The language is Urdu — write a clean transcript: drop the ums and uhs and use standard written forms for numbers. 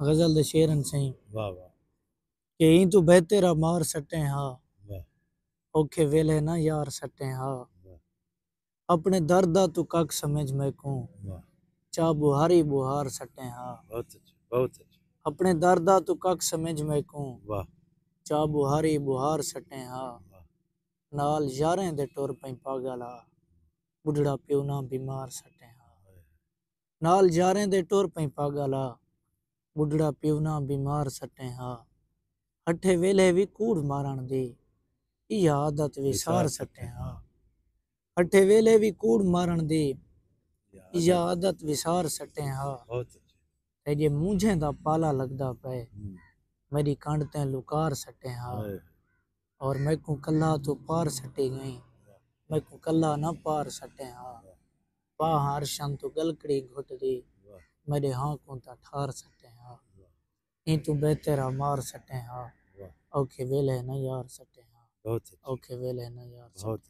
غزل دے شیرن سہیں واہ واہ کہ ہی تو بہترا مار سٹیں ہاں واہ اوکھے ویلے نہ یار سٹیں ہاں واہ اپنے دردہ تو کک سمجھ میں کوں واہ چا بہاری بہار سٹیں ہاں بہت اچھا بہت اچھا اپنے دردہ تو کک سمجھ میں کوں واہ چا بہاری بہار سٹیں ہاں واہ نال یاریں دے ٹور پیں پاگلا بڈھڑا پیو نہ بیمار سٹیں ہاں نال یاریں دے ٹور پیں پاگلا بڈھڑا پیو نہ بیمار سٹیں ہاں ہٹھے ویلے بھی کوڑ مارن دی یہ عادت وسار سٹیں ہاں ہٹھے ویلے بھی کوڑ مارن دی یہ عادت وسار سٹیں ہاں بہت اچھا تے جے مونجھیں دا پالا لگدا پے ہوں، میری کانڈ تے لکار سٹیں ہاں ہائے، اور میں کو کلا تو پار سٹے گئیں میں کو کلا نہ پار سٹیں ہاں پا ہارشان تو گلکڑی گھٹ دی واہ میرے ہاں کو تا ٹھار سٹیں ہاں واہ این تو بہترا مار سٹیں ہاں واہ اوکھے ویلے نہ یار سٹیں ہاں بہت اچھا اوکھے ویلے نہ یار سٹیں بہت